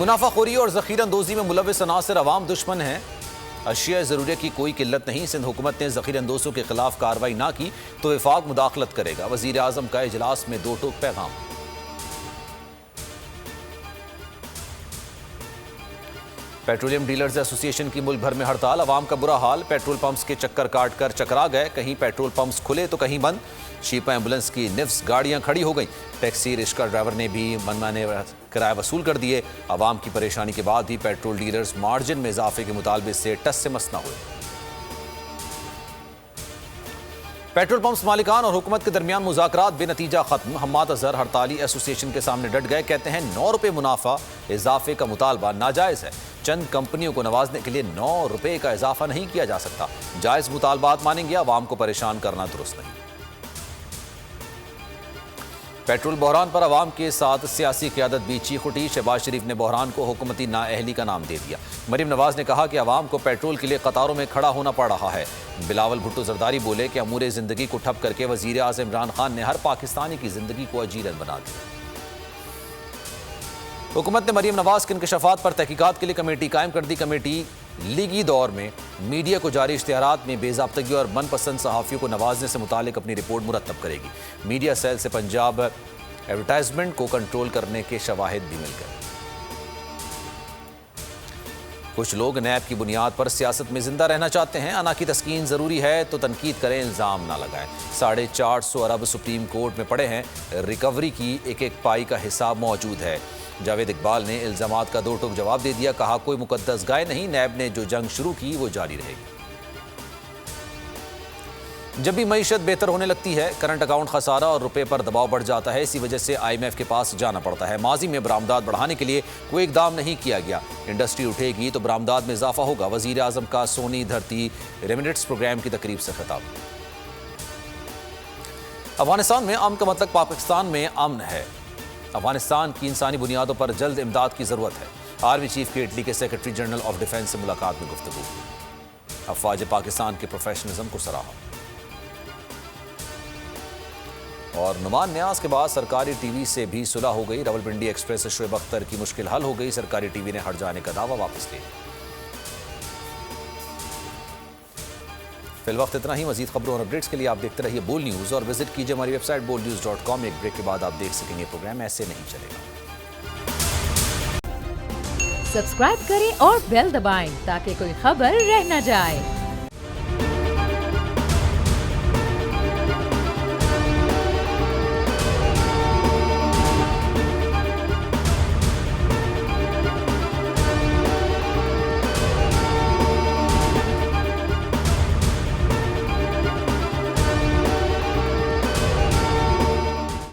मुनाफाखोरी और ज़ख़ीरअंदोज़ी में मुलव्विस अनासर अवाम दुश्मन हैं। अशिया ज़रूरिया की कोई किल्लत नहीं। सिंध हुकूमत ने ज़ख़ीरअंदोज़ों के खिलाफ कार्रवाई ना की तो वफाक मुदाखलत करेगा। वज़ीर आज़म का इजलास में दो टोक पैगाम। पेट्रोलियम डीलर्स एसोसिएशन की मुल्क भर में हड़ताल। अवाम का बुरा हाल। पेट्रोल पंप्स के चक्कर काट कर चकरा गए। कहीं पेट्रोल पंप्स खुले तो कहीं बंद। शीपा एम्बुलेंस की निफ्स गाड़ियां खड़ी हो गई। टैक्सी रिक्शा ड्राइवर ने भी मनमाने किराया वसूल कर दिए। अवाम की परेशानी के बाद भी पेट्रोल डीलर्स मार्जिन में इजाफे के मुतालबे से टस से मस न हुए। पेट्रोल पंप्स मालिकान और हुकूमत के दरमियान मुज़ाकरात बेनतीजा खत्म। हम्माद अजहर हड़ताली एसोसिएशन के सामने डट गए। कहते हैं 9 रुपये मुनाफा इजाफे का मुतालबा नाजायज़ है। चंद कंपनियों को नवाजने के लिए 9 रुपये का इजाफा नहीं किया जा सकता। जायज़ मुतालबात मानेंगे, अवाम को परेशान करना दुरुस्त नहीं। पेट्रोल बहरान पर अवाम के साथ सियासी क़यादत भी चीख उठी। शहबाज शरीफ ने बहरान को हुकूमती नाअहली का नाम दे दिया। मरीम नवाज ने कहा कि अवाम को पेट्रोल के लिए कतारों में खड़ा होना पड़ रहा है। बिलावल भुट्टो जरदारी बोले कि अमूर ज़िंदगी को ठप करके वज़ीर आज़म इमरान खान ने हर पाकिस्तानी की ज़िंदगी को अजीरन बना दिया। हुकूमत ने मरीम नवाज के इंकशाफात पर तहकीकात के लिए कमेटी कायम कर दी। कमेटी लीगी दौर में मीडिया को जारी इश्तिहारात में बेज़ाब्तगी और मनपसंद सहाफ़ियों को नवाजने से मुतालिक अपनी रिपोर्ट मुरतब करेगी। मीडिया सेल से पंजाब एडवर्टाइजमेंट को कंट्रोल करने के शवाहिद भी मिल गए। कुछ लोग नैब की बुनियाद पर सियासत में जिंदा रहना चाहते हैं। अना की तस्कीन ज़रूरी है तो तनकीद करें, इल्ज़ाम ना लगाएं। 450 अरब सुप्रीम कोर्ट में पड़े हैं। रिकवरी की एक एक पाई का हिसाब मौजूद है। जावेद इकबाल ने इल्ज़ामात का दो टोक जवाब दे दिया। कहा कोई मुकद्दस गाय नहीं, नैब ने जो जंग शुरू की वो जारी रहेगी। जब भी मईशत बेहतर होने लगती है, करंट अकाउंट खसारा और रुपए पर दबाव बढ़ जाता है। इसी वजह से IMF के पास जाना पड़ता है। माजी में बरामदात बढ़ाने के लिए कोई इकदाम नहीं किया गया। इंडस्ट्री उठेगी तो बरामदात में इजाफा होगा। वज़ीर आज़म का सोनी धरती रेमिटेंस प्रोग्राम की तकरीब से खिताब। अफगानिस्तान में अमन का मतलब पाकिस्तान में अमन है। अफगानिस्तान की इंसानी बुनियादों पर जल्द इमदाद की ज़रूरत है। आर्मी चीफ की इटली के सेक्रेटरी जनरल ऑफ डिफेंस से मुलाकात में गुफ्तगू। अफवाज पाकिस्तान के प्रोफेशनलिज्म को सराहा। और नुमान न्याज के बाद सरकारी टीवी से भी सुलह हो गई। रावलपिंडी एक्सप्रेस से शोएब अख्तर की मुश्किल हल हो गई। सरकारी टीवी ने हट जाने का दावा वापस लिया। फिलवक्त इतना ही। मजीद खबरों और अपडेट्स के लिए आप देखते रहिए बोल न्यूज़ और विजिट कीजिए हमारी वेबसाइट bolnews.com। एक ब्रेक के बाद आप देख सकेंगे प्रोग्राम ऐसे नहीं चलेगा। सब्सक्राइब करें और बेल दबाएं ताकि कोई खबर रह न जाए।